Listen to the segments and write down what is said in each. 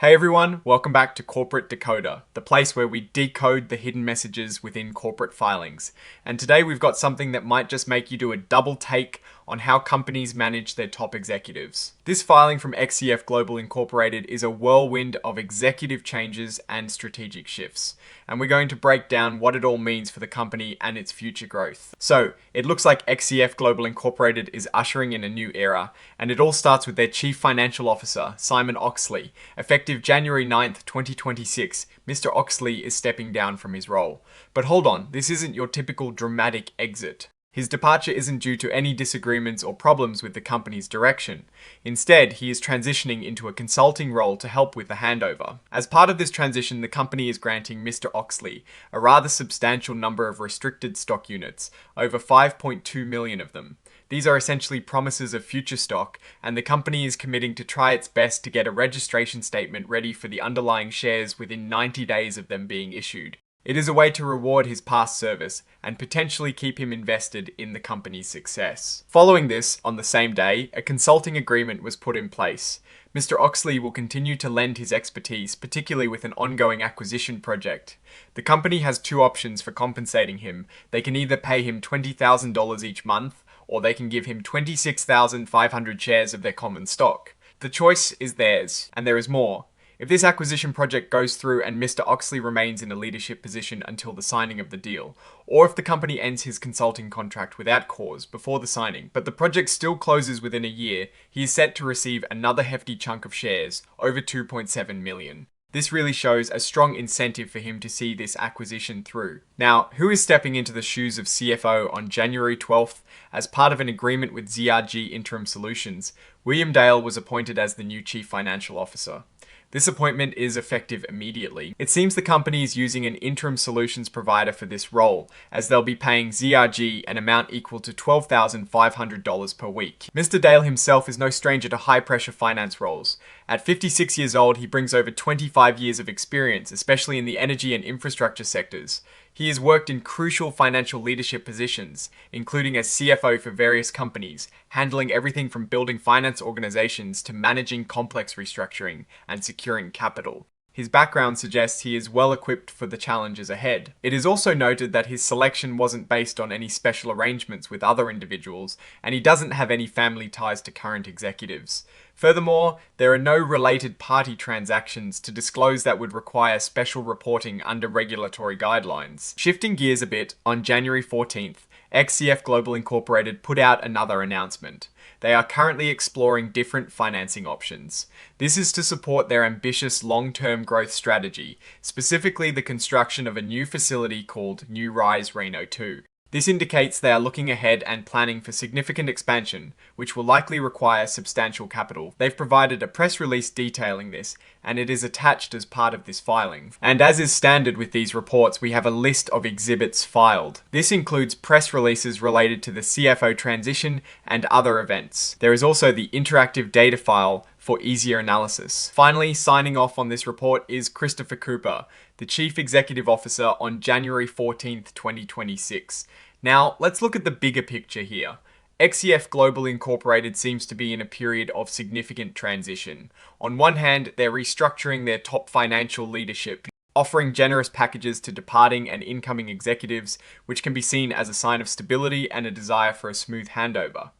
Hey everyone, welcome back to Corporate Decoder, the place where we decode the hidden messages within corporate filings. And today we've got something that might just make you do a double take on how companies manage their top executives. This filing from XCF Global Incorporated is a whirlwind of executive changes and strategic shifts. And we're going to break down what it all means for the company and its future growth. So, it looks like XCF Global Incorporated is ushering in a new era, and it all starts with their Chief Financial Officer, Simon Oxley. Effective January 9th, 2026, Mr. Oxley is stepping down from his role. But hold on, this isn't your typical dramatic exit. His departure isn't due to any disagreements or problems with the company's direction. Instead, he is transitioning into a consulting role to help with the handover. As part of this transition, the company is granting Mr. Oxley a rather substantial number of restricted stock units, over 5.2 million of them. These are essentially promises of future stock, and the company is committing to try its best to get a registration statement ready for the underlying shares within 90 days of them being issued. It is a way to reward his past service and potentially keep him invested in the company's success. Following this, on the same day, a consulting agreement was put in place. Mr. Oxley will continue to lend his expertise, particularly with an ongoing acquisition project. The company has two options for compensating him. They can either pay him $20,000 each month, or they can give him 26,500 shares of their common stock. The choice is theirs, and there is more. If this acquisition project goes through and Mr. Oxley remains in a leadership position until the signing of the deal, or if the company ends his consulting contract without cause before the signing, but the project still closes within a year, he is set to receive another hefty chunk of shares, over 2.7 million. This really shows a strong incentive for him to see this acquisition through. Now, who is stepping into the shoes of CFO on January 12th as part of an agreement with ZRG Interim Solutions? William Dale was appointed as the new Chief Financial Officer. This appointment is effective immediately. It seems the company is using an interim solutions provider for this role, as they'll be paying ZRG an amount equal to $12,500 per week. Mr. Dale himself is no stranger to high-pressure finance roles. At 56 years old, he brings over 25 years of experience, especially in the energy and infrastructure sectors. He has worked in crucial financial leadership positions, including as CFO for various companies, handling everything from building finance organizations to managing complex restructuring and securing capital. His background suggests he is well equipped for the challenges ahead. It is also noted that his selection wasn't based on any special arrangements with other individuals, and he doesn't have any family ties to current executives. Furthermore, there are no related party transactions to disclose that would require special reporting under regulatory guidelines. Shifting gears a bit, on January 14th, XCF Global Incorporated put out another announcement. They are currently exploring different financing options. This is to support their ambitious long-term growth strategy, specifically the construction of a new facility called New Rise Reno 2. This indicates they are looking ahead and planning for significant expansion, which will likely require substantial capital. They've provided a press release detailing this, and it is attached as part of this filing. And as is standard with these reports, we have a list of exhibits filed. This includes press releases related to the CFO transition and other events. There is also the interactive data file for easier analysis. Finally, signing off on this report is Christopher Cooper, the Chief Executive Officer on January 14th, 2026. Now, let's look at the bigger picture here. XCF Global Incorporated seems to be in a period of significant transition. On one hand, they're restructuring their top financial leadership, offering generous packages to departing and incoming executives, which can be seen as a sign of stability and a desire for a smooth handover.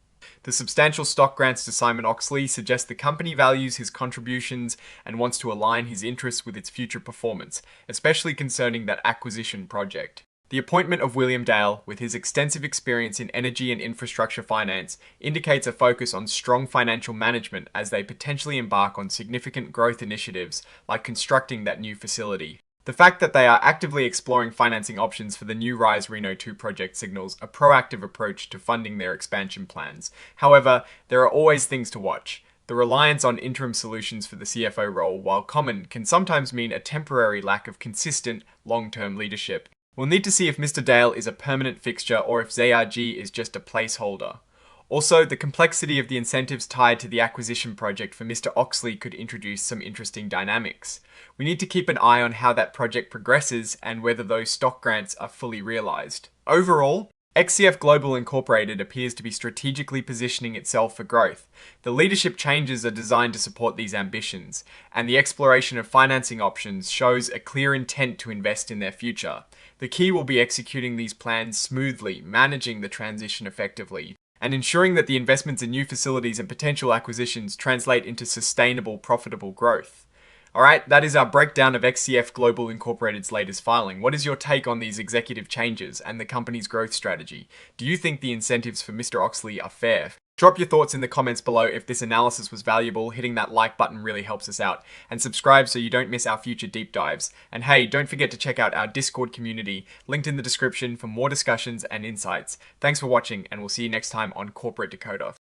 The substantial stock grants to Simon Oxley suggest the company values his contributions and wants to align his interests with its future performance, especially concerning that acquisition project. The appointment of William Dale, with his extensive experience in energy and infrastructure finance, indicates a focus on strong financial management as they potentially embark on significant growth initiatives like constructing that new facility. The fact that they are actively exploring financing options for the New Rise Reno 2 project signals a proactive approach to funding their expansion plans. However, there are always things to watch. The reliance on interim solutions for the CFO role, while common, can sometimes mean a temporary lack of consistent, long-term leadership. We'll need to see if Mr. Dale is a permanent fixture or if ZRG is just a placeholder. Also, the complexity of the incentives tied to the acquisition project for Mr. Oxley could introduce some interesting dynamics. We need to keep an eye on how that project progresses and whether those stock grants are fully realized. Overall, XCF Global Incorporated appears to be strategically positioning itself for growth. The leadership changes are designed to support these ambitions, and the exploration of financing options shows a clear intent to invest in their future. The key will be executing these plans smoothly, managing the transition effectively, and ensuring that the investments in new facilities and potential acquisitions translate into sustainable, profitable growth. Alright, that is our breakdown of XCF Global Incorporated's latest filing. What is your take on these executive changes and the company's growth strategy? Do you think the incentives for Mr. Oxley are fair? Drop your thoughts in the comments below. If this analysis was valuable, hitting that like button really helps us out. And subscribe so you don't miss our future deep dives. And hey, don't forget to check out our Discord community, linked in the description for more discussions and insights. Thanks for watching, and we'll see you next time on Corporate Decoder.